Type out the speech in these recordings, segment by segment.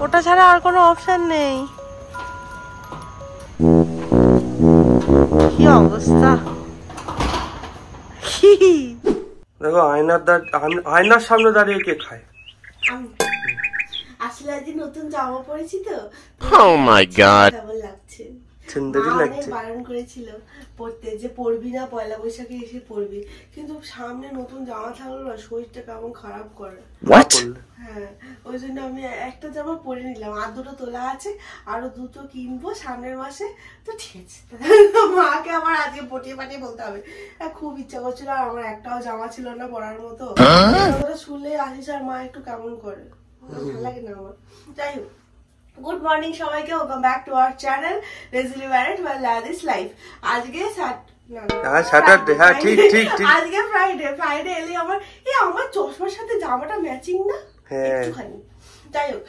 ওটা ছাড়া আর কোনো অপশন নেই। কি অবস্থা! দেখো আয়নার সামনে দাঁড়িয়ে কে খায়? আসলে আজ নতুন জামা পরেছি তো। Oh my god! কেমন লাগছে? সুন্দরই লাগছে। বারণ করেছিল পড়তে, যে পরবি না, পয়লা বৈশাখে এসে পরবি, কিন্তু সামনে নতুন জামা থাকলো না, শরীরটা কেমন খারাপ করে। What? হ্যাঁ, ওই জন্য আমি একটা জামা পরে নিলাম, আর দুটো তোলা আছে, আরো দুটো কিনবো সামনের মাসে। তো ঠিক আছে, মাকে আমার আজকে পটিয়ে পাঠিয়ে বলতে হবে। খুব ইচ্ছা করছিল, আর আমার একটাও জামা ছিল না পরার মতো। শুনলে আসিস আর মা একটু কেমন করে, ভালো লাগে না আমার। যাই হোক, গুড মর্নিং সবাইকে, welcome back to our channel lazily married by ladies life. আজকে স্যাটারডে, হ্যাঁ ঠিক ঠিক ঠিক, আজকে ফ্রাইডে এলে আমার আমার চশমার সাথে জামাটা ম্যাচিং না একটুখানি। যাই হোক,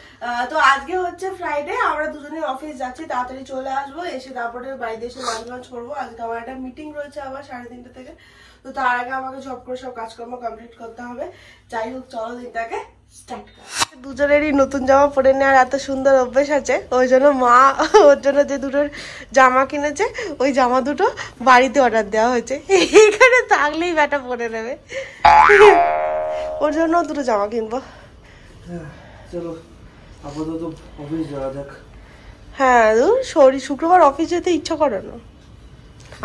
তো আজকে হচ্ছে ফ্রাইডে, আমরা দুজনে অফিস যাচ্ছি, তাড়াতাড়ি চলে আসবো, এসে তারপরে বাড়িতে এসে লাঞ্চ করবো। আজকে আমার একটা মিটিং রয়েছে আবার 3:30 থেকে, তো তার আগে আমাকে জব করে সব কাজকর্ম কমপ্লিট করতে হবে। যাই হোক, চলো দিনটাকে স্টার্ট করি। দুজনেরই নতুন জামা পরে নেওয়ার এত সুন্দর অভ্যেস আছে, ওই জন্য মা ওর জন্য যে দুটো জামা কিনেছে, ওই জামা দুটো বাড়িতে অর্ডার দেওয়া হয়েছে। এইখানে থাকলেই ব্যাটা পরে নেবে, ওর জন্য দুটো জামা কিনবো। চলো আপাতত অফিস যাওয়া যাক। হ্যাঁ, শুক্রবার অফিস যেতে ইচ্ছা করে না,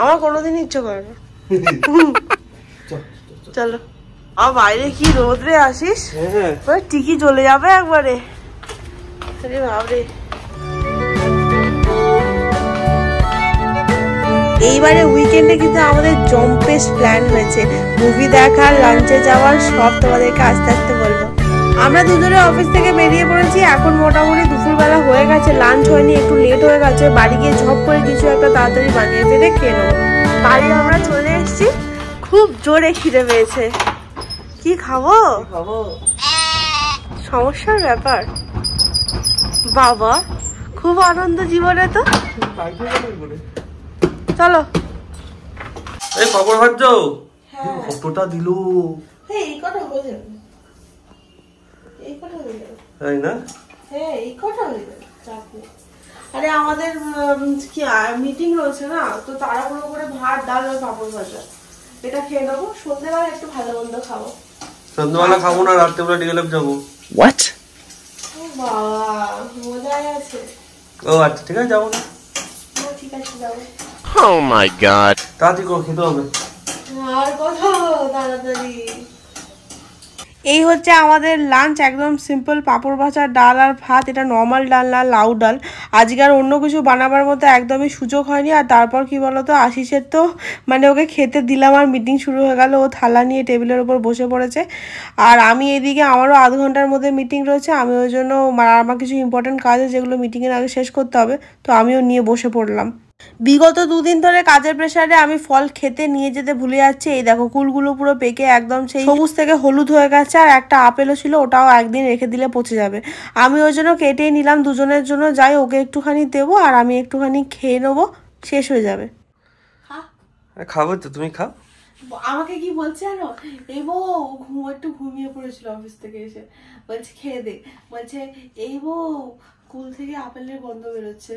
আমার কোনোদিন ইচ্ছা করে না। চলো। আর বাইরে কি রোদরে আসিস, টিকি চলে যাবে একবারে। আরে বাবরে, এইবারে উইকেন্ডে কিন্তু আমাদের জম্পেস প্ল্যান হয়েছে, মুভি দেখার, লাঞ্চে যাওয়ার, সব তোমাদেরকে আস্তে আস্তে বলবো। আমরা দুজনে অফিস থেকে বেরিয়ে পড়েছি, এখন মোটামুটি দুপুরবেলা হয়ে গেছে, লাঞ্চ হয়নি, একটু লেট হয়ে গেছে। বাড়ি গিয়ে ঝপ করে কিছু একটা তাড়াতাড়ি বানিয়ে ফেলে খেয়ে নেবো। বাড়ি আমরা চলে এসেছি, খুব জোরে খিদে পেয়েছে। কি খাবো? সমস্যার ব্যাপার বাবা, খুব আনন্দ জীবনে তো। চলো। এই পাপড় ভাজছো? কতটা দিলো? এই কটা হয়ে যাবে, এই কটা হয়ে যাবে, তাই না? হ্যাঁ এই কটা হয়ে যাবে, চাপ নেই। আরে আমাদের কি মিটিং রয়েছে না, তো তাড়াহুড়ো করে ভাত, ডাল আর পাপড় ভাজা এটা খেয়ে নেবো। সন্ধ্যেবেলা একটু ভালো মন্দ খাবো। সন্ধ্যাবেলা খাবো না, রাত্রেবেলা ডিএলএফ যাবো। What? ও বাবা, মজাই আছে। ও আচ্ছা, ঠিক আছে, যাবো না। ঠিক আছে, যাবো। Oh my god! তাড়াতাড়ি করে খেতে হবে। আর কথা তাড়াতাড়ি। এই হচ্ছে আমাদের লাঞ্চ, একদম সিম্পল পাঁপড় ভাজা, ডাল আর ভাত। এটা নর্মাল ডাল না, লাউ ডাল। আজকে আর অন্য কিছু বানাবার মতো একদমই সুযোগ হয়নি। আর তারপর কি বলতো, আশিসের তো মানে ওকে খেতে দিলাম আর মিটিং শুরু হয়ে গেল, ও থালা নিয়ে টেবিলের ওপর বসে পড়েছে। আর আমি এদিকে, আমারও আধ ঘন্টার মধ্যে মিটিং রয়েছে, আমি ওই জন্য আমার কিছু ইম্পর্টেন্ট কাজ আছে যেগুলো মিটিংয়ের আগে শেষ করতে হবে, তো আমিও নিয়ে বসে পড়লাম। বিগত দুদিন ধরে কাজের প্রেসারে আমি ফল খেতে নিয়ে যেতে ভুলে যাচ্ছি। এই দেখো, কুলগুলো পুরো পেকে একদম সেই সবুজ থেকে হলুদ হয়ে গেছে, আর একটা আপেলও ছিল, ওটাও একদিন রেখে দিলে পচে যাবে। আমি ওই জন্য কেটেই নিলাম দুজনের জন্য। যাই, ওকে একটুখানি দেবো আর আমি একটুখানি খেয়ে নেবো, শেষ হয়ে যাবে। খাবো তো, তুমি খাও। আমাকে কি বলছে জানো, এই বউ একটু ঘুমিয়ে পড়েছিল অফিস থেকে এসে, বলছে খেয়ে দে, বলছে এই বউ কুল থেকে আপেলের গন্ধ বেরোচ্ছে।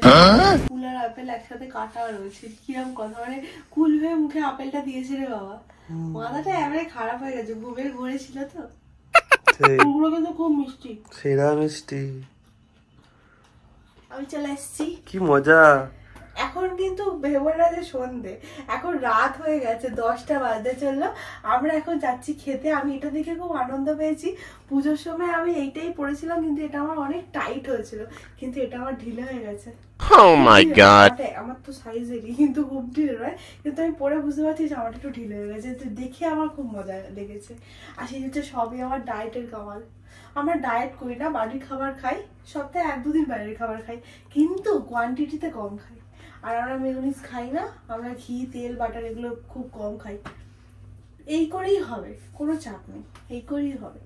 কুল আর আপেল একসাথে কাটা রয়েছে, কিরম কথা, মানে কুল হয়ে মুখে আপেলটা দিয়েছে রে বাবা। মাথাটা এবারে খারাপ হয়ে গেছে, ঘুমের ঘরে ছিল তো। কুলগুলো কিন্তু খুব মিষ্টি, সেরা মিষ্টি। আমি চলে এসেছি, কি মজা। এখন কিন্তু ভেবো না যে সন্ধে, এখন রাত হয়ে গেছে, 10টা বাজতে চললো। আমরা এখন যাচ্ছি খেতে। আমি এটা দেখে খুব আনন্দ পেয়েছি। পুজোর সময় আমি এইটাই পরেছিলাম, কিন্তু এটা আমার অনেক টাইট হয়েছিল, কিন্তু এটা আমার ঢিলে হয়ে গেছে। Oh my god! আমার তো সাইজেরই, কিন্তু খুব ঢিলে নয়, কিন্তু আমি পরে বুঝতে পারছি যে আমার একটু ঢিলে হয়ে গেছে। তো দেখে আমার খুব মজা লেগেছে। আর সেই হচ্ছে সবই আমার ডায়েটের কামাল। আমরা ডায়েট করি না, বাড়ির খাবার খাই, সপ্তাহে 1-2 দিন বাইরের খাবার খাই, কিন্তু কোয়ান্টিটিতে কম খাই। আর আমরা মেয়োনিজ খাই না, আমরা ঘি, তেল, বাটার এগুলো খুব কম খাই। এই করেই হবে, কোনো চাপ নেই, এই করেই হবে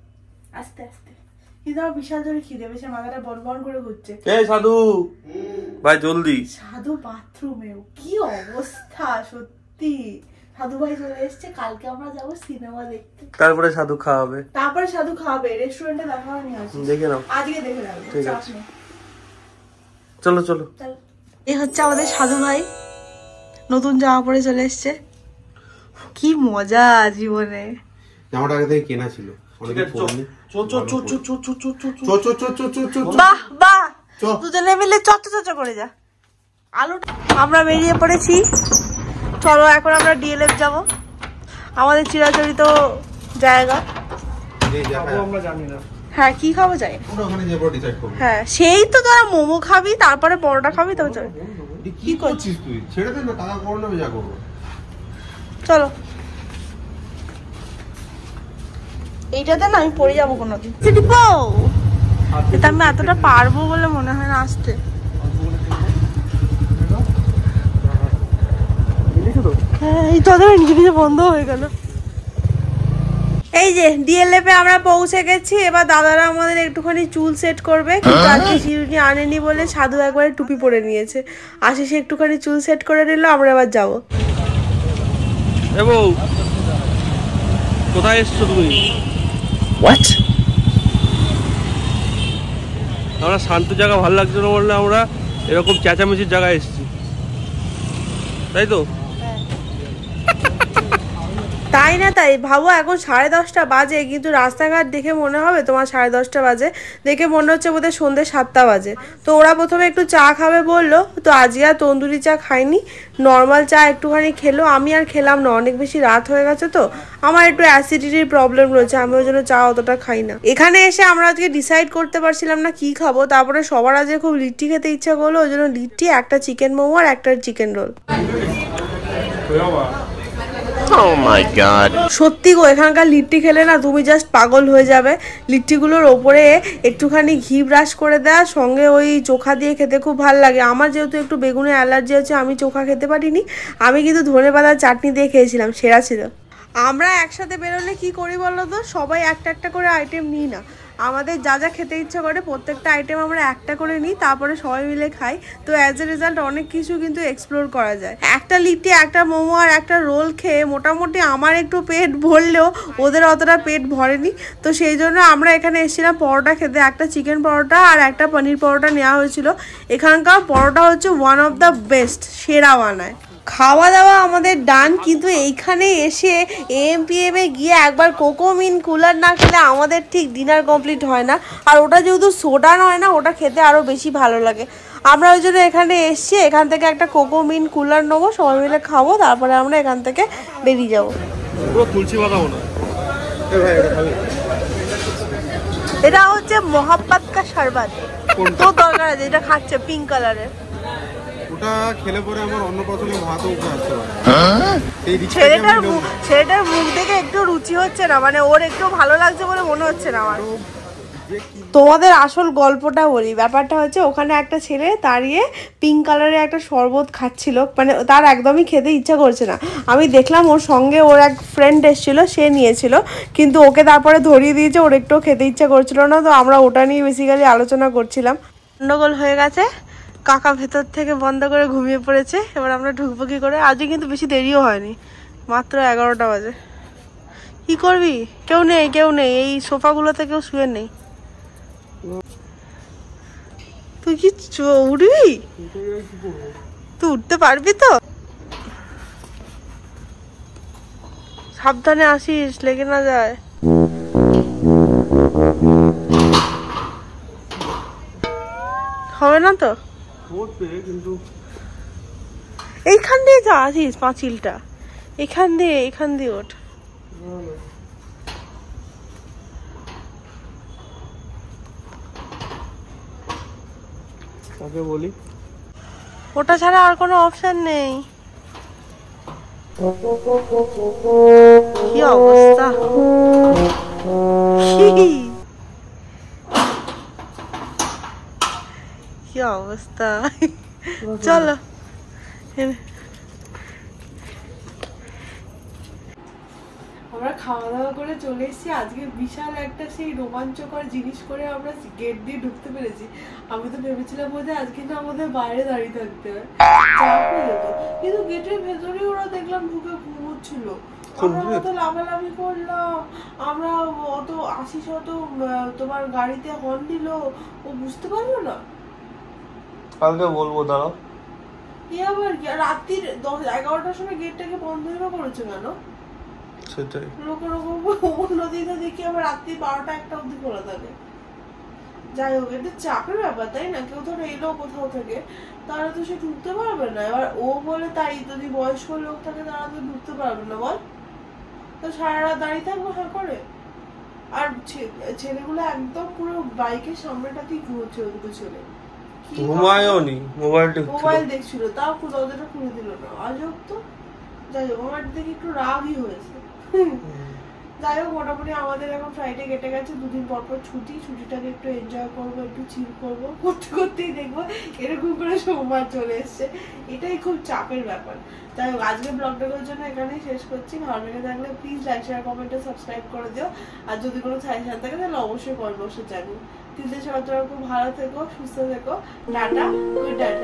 আস্তে আস্তে। কিন্তু আমার বিশাল জোরে খিদে পেয়েছে, মাথাটা বনবন করে ঘুরছে। এই সাধু ভাই, জলদি। সাধু বাথরুমেও কি অবস্থা সত্যি। সাধু ভাই চলে এসেছে, কালকে আমরা যাবো সিনেমা দেখতে। তারপরে সাধু খাওয়াবে, তারপরে সাধু খাওয়াবে, রেস্টুরেন্টে দেখা হয়নি আজকে। দেখে নাও, আজকে দেখে নাও, ঠিক আছে। চলো চলো। এই হচ্ছে আমাদের সাধু ভাই, নতুন জামা পরে চলে এসেছে। কি মজা জীবনে। জামাটা আগে থেকে কেনা ছিল। বাহ বাহ, দুজনে মিলে চচ্চ করে যা। আলু আমরা বেরিয়ে পড়েছি, চলো এখন আমরা ডিএলএফ যাব, আমাদের চিরাচরিত জায়গা। আমরা জানি না। হ্যাঁ কি খাবো যাই, হ্যাঁ সেই তো তোরা মোমো খাবি, তারপরে পরোটা খাবি, তবে চল। কি করছিস তুই? ছেড়ে দে না, টাকা কর না, আমি যা করবো। চলো এইটাতে না আমি পড়ে যাবো কোনোদিন। এটা আমি এতটা পারবো বলে মনে হয় না আসতে। হ্যাঁ এই তো নিজে বন্ধ হয়ে গেল। এই যে ডিএলএফ এ আমরা পৌঁছে গেছি, এবার দাদারা আমাদের একটুখানি চুল সেট করবে, কিন্তু আজকে শিরুনি আনেনি বলে সাধু একবারে টুপি পরে নিয়েছে। আশিস একটুখানি চুল সেট করে নিল, আমরা এবার যাবো। এ বউ, কোথায় এসছো তুমি? What? আমরা শান্ত জায়গা ভালো লাগছে না বললে আমরা এরকম চেঁচামেচির জায়গায় এসেছি, তাই তো? তাই না তাই ভাবো, এখন 10:30 বাজে, কিন্তু রাস্তাঘাট দেখে মনে হবে তোমার 10:30 বাজে, দেখে মনে হচ্ছে বোধহয় সন্ধ্যে 7টা বাজে। তো ওরা প্রথমে একটু চা খাবে বললো, তো আজকে আর তন্দুরি চা খাইনি, নর্মাল চা একটুখানি খেলো। আমি আর খেলাম না, অনেক বেশি রাত হয়ে গেছে তো, আমার একটু অ্যাসিডিটির প্রবলেম রয়েছে, আমি ওই জন্য চা অতটা খাই না। এখানে এসে আমরা আজকে ডিসাইড করতে পারছিলাম না কি খাবো, তারপরে সবার আজকে খুব লিট্টি খেতে ইচ্ছা করলো, ওই জন্য লিট্টি, একটা চিকেন মোমো আর একটা chicken roll. Oh my god. সত্যি গো, এখানকার লিট্টি খেলে না তুমি জাস্ট পাগল হয়ে যাবে। লিট্টিগুলোর ওপরে একটুখানি ঘি ব্রাশ করে দেওয়া, সঙ্গে ওই চোখা দিয়ে খেতে খুব ভালো লাগে। আমার যেহেতু একটু বেগুনের অ্যালার্জি আছে, আমি চোখা খেতে পারিনি, আমি কিন্তু ধনেপাতার চাটনি দিয়ে খেয়েছিলাম, সেরা ছিল। আমরা একসাথে বেরোলে কি করি বলো তো, সবাই একটা একটা করে আইটেম নিই না, আমাদের যা যা খেতে ইচ্ছা করে প্রত্যেকটা আইটেম আমরা একটা করে নিই, তারপরে সবাই মিলে খাই। তো অ্যাজ এ রেজাল্ট অনেক কিছু কিন্তু এক্সপ্লোর করা যায়। একটা লিট্টি, একটা মোমো আর একটা রোল খেয়ে মোটামুটি আমার একটু পেট ভরলেও ওদের অতটা পেট ভরেনি। তো সেই জন্য আমরা এখানে এসেছিলাম পরোটা খেতে, একটা চিকেন পরোটা আর একটা পনির পরোটা নেওয়া হয়েছিল। এখানকার পরোটা হচ্ছে ওয়ান অফ দ্য বেস্ট, সেরা বানায়। খাওয়া দাওয়া আমাদের ডান, কিন্তু এইখানে এসে এএমপিএম এ গিয়ে একবার কোকোমিন কুলার না খেলে আমাদের ঠিক ডিনার কমপ্লিট হয় না। আর ওটা যেহেতু সোডা নয় না, ওটা খেতে আরও বেশি ভালো লাগে। আমরা ওই জন্য এখানে এসছি, এখান থেকে একটা কোকোমিন কুলার নেবো, সবাই মিলে খাবো, তারপরে আমরা এখান থেকে বেরিয়ে যাবো। তুলসী পাতা মনে হয়। এটা হচ্ছে মোহাব্বত কা শরবত, তো দরকার আছে, এটা খাচ্ছে পিঙ্ক কালারের। ওটা খেলে পরে আমার অন্য পছন্দ ভাত উঠে আসতে পারে। ছেলেটার মুখ দেখে একটু রুচি হচ্ছে না, মানে ওর একটু ভালো লাগছে বলে মনে হচ্ছে না আমার। তোমাদের আসল গল্পটা বলি, ব্যাপারটা হচ্ছে ওখানে একটা ছেলে দাঁড়িয়ে পিঙ্ক কালারের একটা শরবত খাচ্ছিল, মানে তার একদমই খেতে ইচ্ছা করছে না। আমি দেখলাম ওর সঙ্গে ওর এক ফ্রেন্ড এসেছিল, সে নিয়েছিল, কিন্তু ওকে তারপরে ধরিয়ে দিয়েছে, ওর একটু খেতে ইচ্ছা করছিল না। তো আমরা ওটা নিয়ে বেসিক্যালি আলোচনা করছিলাম। গন্ডগোল হয়ে গেছে, কাকা ভেতর থেকে বন্ধ করে ঘুমিয়ে পড়েছে, এবার আমরা ঢুকবো কি করে। আজকে কিন্তু বেশি দেরিও হয়নি, মাত্র 11টা বাজে। কি করবি, কেউ নেই কেউ নেই, এই সোফাগুলোতে কেউ শুয়ে নেই। তুই কি উঠবি? তুই উঠতে পারবি তো? সাবধানে আসিস, লেগে না যায়। হবে না তো? এইখান দিয়ে যা, আসিস পাঁচিলটা, এখান দিয়ে ওঠ। তাকে বলি ওটা ছাড়া আর কোনো অপশন নেই। কি অবস্থা, কি অবস্থা, চলো। আমরা খাওয়া দাওয়া করে চলে এসেছি, আজকে বিশাল একটা সেই রোমাঞ্চকর জিনিস করে আমরা গেট দিয়ে ঢুকতে পেরেছি। আমি তো ভেবেছিলাম বোধহয় আজকে না আমাদের বাইরে দাঁড়িয়ে থাকতে হয়, কিন্তু গেটের ভেতরে ওরা দেখলাম ঢুকে ঘুমোচ্ছে। করছিল, কোন আমরা ব্রেক? অত লাফালাফি করলাম, আমরা অত 80-100 তোমার গাড়িতে হর্ন দিল, ও বুঝতে পারলো না। কালকে বলবো, দাঁড়াও। এ আবার কি, রাত্রির 10-11টার সময় গেটটাকে বন্ধ হয়ে করেছে কেন? সেটাই। লোকের অন্যদিনে দেখি আবার রাত্রি 12টা-1টা অব্দি খোলা থাকে। যাই হোক, এটা চাপের ব্যাপার, তাই না? কেউ ধরো এলো কোথাও থেকে, তারা তো সে ঢুকতে পারবে না। এবার ও বলে তাই, যদি বয়স্ক লোক থাকে তারা তো ঢুকতে পারবে না, বল? তো সারা রাত দাঁড়িয়ে থাকবো হ্যাঁ করে? আর ছেলেগুলো একদম পুরো বাইকের সামনেটাতেই ঘুরছে, ওই দুটো ছেলে ঘুমায়ওনি, মোবাইল দেখছিল, তাও দরজাটা খুলে দিল না। আজব তো। যাই হোক, আমার দেখে একটু রাগই হয়েছে। যাই হোক, মোটামুটি আমাদের এখন ফ্রাইডে কেটে গেছে, 2 দিন পর পর ছুটিটাকে একটু এনজয় করবো, একটু চিল করবো, করতে করতেই দেখবো এরকম করে সোমবার চলে এসছে। এটাই খুব চাপের ব্যাপার। যাই হোক, আজকে ব্লগটার জন্য এখানেই শেষ করছি। ভালো লেগে থাকলে প্লিজ লাইক, শেয়ার, কমেন্টে সাবস্ক্রাইব করে দিও। আর যদি কোনো সাজেশন থাকে তাহলে অবশ্যই কমেন্ট বক্সে জানিও। তিনটে সবাই খুব ভালো থেকো, সুস্থ থেকো, টাটা, গুড নাইট।